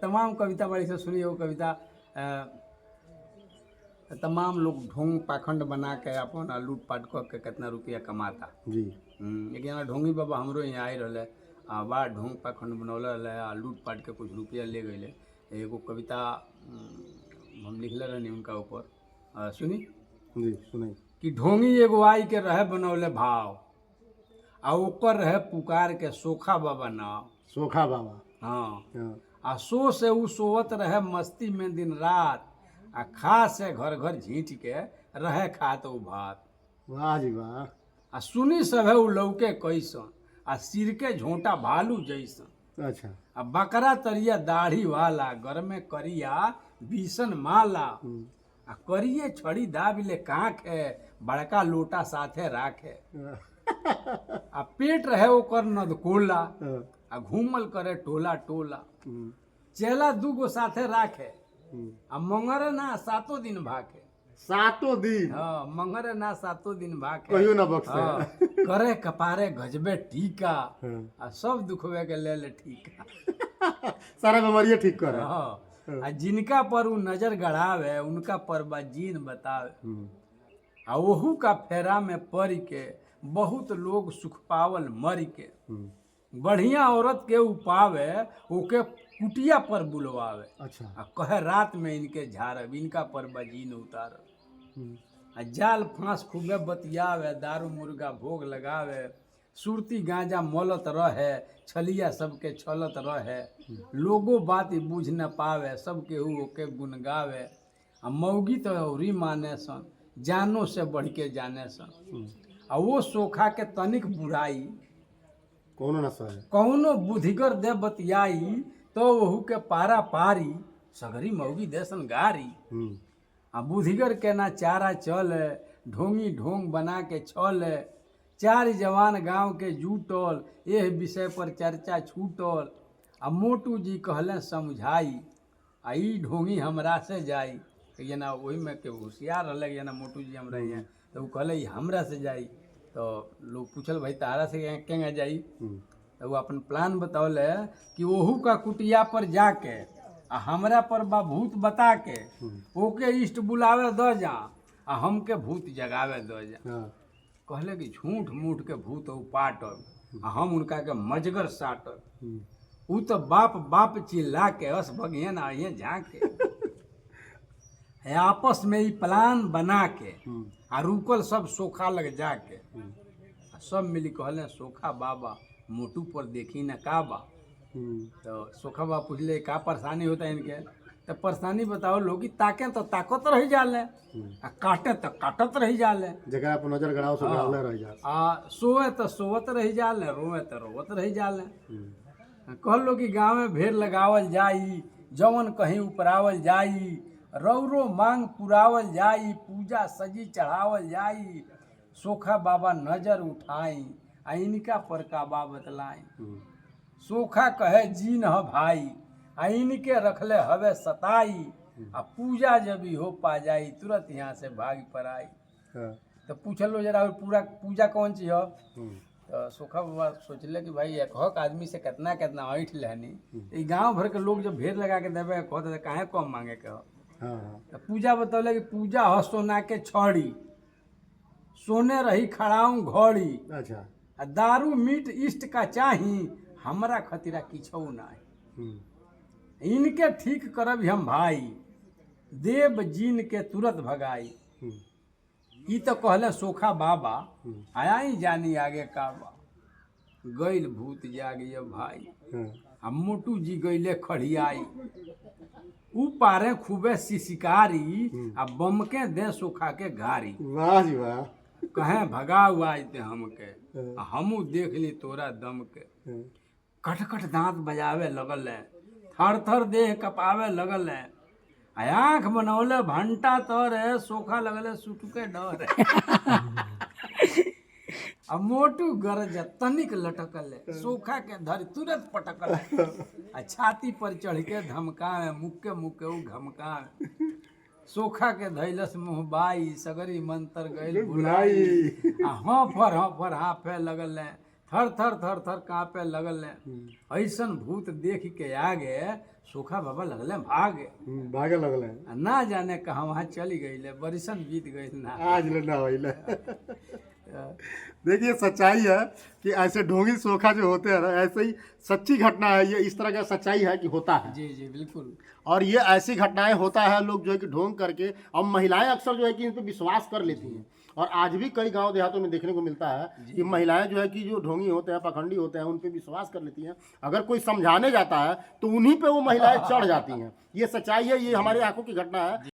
तमाम कविता बड़ी से सुनी हो कविता तमाम लोग ढोंग पाखंड बना के अपन लूट पाट के कितना रुपया कमाता जी। एक जना ढोंगी बाबा हमरो यहाँ आए रहे आ बा ढोंग पाखंड बनौले रहे आ लूट पाट के कुछ रुपया ले गए। एगो कविता हम लिखले रहनी उनका ऊपर सुनी जी सुनाई कि ढोंगी एगो आई के रहे बनौले भाव आ ओकर रहे पुकार के सोखा बाबा नाव। सोखा बाबा। हाँ हाँ। आ सो से उ सोवत रहे मस्ती में दिन रात आ खा से घर घर झींच के रहे खात उ भात। वाह जी वाह। आ सुनी सभे उ लौके कैसन आ सिर के झोंटा भालू जैसन। अच्छा। आ बकरा तरिया दाढ़ी वाला घर में करिया बीसन माला आ करिए छड़ी दाब ले कांख है बड़का लोटा साथे राखे आ पेट रहे ओकर नदकोला आ घूमल करे टोला टोला चेला दूगो साथे राखे आ मंगरे ना सातों दिन भाखे। सातों दिन। हाँ मंगरे ना सातों दिन भाखे कहियो ना बख्शे। हाँ, करे कपारे गजबे टीका हाँ। आ सब दुखवे के ले ठीका सारा बीमारियां ठीक करे। हाँ आ जिनका पर उ नजर गड़ावे उनका पर जीन बतावे आ ओहू का फेरा में पड़ के बहुत लोग सुख पावल मर के। बढ़िया औरत के उपावे ओके कुटिया पर बुलवावे। अच्छा। आ कहे रात में इनके झाड़ब इनका पर बजीन उतारब आ जाल फांस खूबे बतियावे दारू मुर्गा भोग लगावे सुरती गांजा मौलत रहे छलिया सबके छलत रहे लोगो बात बूझ न पावे सबके ओके गुन गावे आ मौगी तो औरी माने सन जानो से बढ़ के जाने सन आ वो सोखा के तनिक बुराई कौनो ना सहे। कौनो बुधिगर दे बतियाई तो वहू के पारा पारी सगरी मौगी देसन गारी आ बुधिगर के ना चारा चले ढोंगी ढोंग बना के छले चार जवान गांव के जुटल एह विषय पर चर्चा छूटल आ मोटू जी कहले समझाई आ ई ढोंगी हमरा से जाई ये ना वही में के होशियार रहले ये ना मोटू जी हमरा यहाँ तो वो कहले हमरा से जाई तो लोग पूछल भाई तारा से केंगा जाई तो वो अपन प्लान बतावले कि ओहू का कुटिया पर जाके आ हमरा पर बा भूत बता के ओके इष्ट बुलावे द जा आ हमके भूत जगावे द जा। कहले कि झूठ मूठ के भूत पाटब आ हम उनका के मजगर साटब उ तो बाप बाप चिल्ला के अस भगियन आइए झाके है आपस में ही प्लान बना के आ रुकल सब सोखा लग जाके आ सब मिली कहले सोखा बाबा मोटू पर देखी न का बा। तो सोखा बाबा पूछले का परेशानी होता है इनके तो परेशानी बताओ लोग ताके तो ताकत रह जाले आ काटे तो काटत रह जाले जगह पर नजर गड़ाओ सो गड़ावले रह जा आ सोए तो सोवत रह जाले रोए तो रोवत रह जाले। कहलो कि गाँव में भेड़ लगावल जाई जवन कहीं उपरावल जाई रौरो मांग पुरावल जाई पूजा सजी चढ़ावल जाई सोखा बाबा नजर उठाई आ इनका पर का बा बतलाई। सोखा कहे जीन ह भाई आ इनके रखले हवे सताई आ पूजा जब ही हो पा जाई तुरंत यहाँ से भाग पर आई। तो पूछलो जरा पूरा पूजा कौन चीज हो तो सोखा बाबा सोचले कि भाई एक आदमी से कितना कितना ऐठ लेनी गांव भर के लोग जब भेड़ लगा के देवे कहते काहे कम मांगे के हो। तो पूजा बतौले कि पूजा हो सोना के छड़ी सोने रही खड़ाऊ घड़ी। अच्छा। आ दारू मीट इष्ट का चाही हमरा खतिरा किछो नहीं इनके ठीक करब हम भाई देव जीन के तुरंत भगाई। ई तो कहले सोखा बाबा आया ही जानी आगे का बा गैल भूत जागिए भाई आ मोटू जी गैले खड़ियाई ऊ पारे खूबे शिकारी आ बमके दे सोखा के गारी। वाह जी वाह। कहे भगा हुआ आते हमके आ हमू देख ली तोरा दम के कटकट दांत बजावे लगल है थर थर देह कपावे लगल है आँख बनौले भंटा तर है सोखा लगले सुटके डर अब मोटू गरज तनिक लटकल है सोखा के धर तुरंत पटकल है आ छाती पर चढ़ के धमकावे मुक्के मुक्के उ घमकावे सोखा के धैलस मुहबाई सगरी मंतर गइल बुलाई आ हफर हाफे लगल है थर थर कांपे लगल है। ऐसन भूत देख के आगे सोखा बाबा लगले भागे भागे लगल है आ ना जाने कहाँ वहाँ चली गई ले बरिसन बीत गई ना आज ले ना होइले देखिए सच्चाई है कि ऐसे ढोंगी सोखा जो होते हैं ना, ऐसे ही सच्ची घटना है ये, इस तरह का सच्चाई है कि होता है। जी जी बिल्कुल। और ये ऐसी घटनाएं होता है, लोग जो है कि ढोंग करके, और महिलाएं अक्सर जो है कि इन पर विश्वास कर लेती हैं। और आज भी कई गांव देहातों में देखने को मिलता है कि महिलाएं जो है कि जो ढोंगी होते हैं, पखंडी होते हैं, उन पे विश्वास कर लेती हैं। अगर कोई समझाने जाता है तो उन्हीं पे वो महिलाएं चढ़ जाती हैं। ये सच्चाई है, ये हमारे आंखों की घटना है।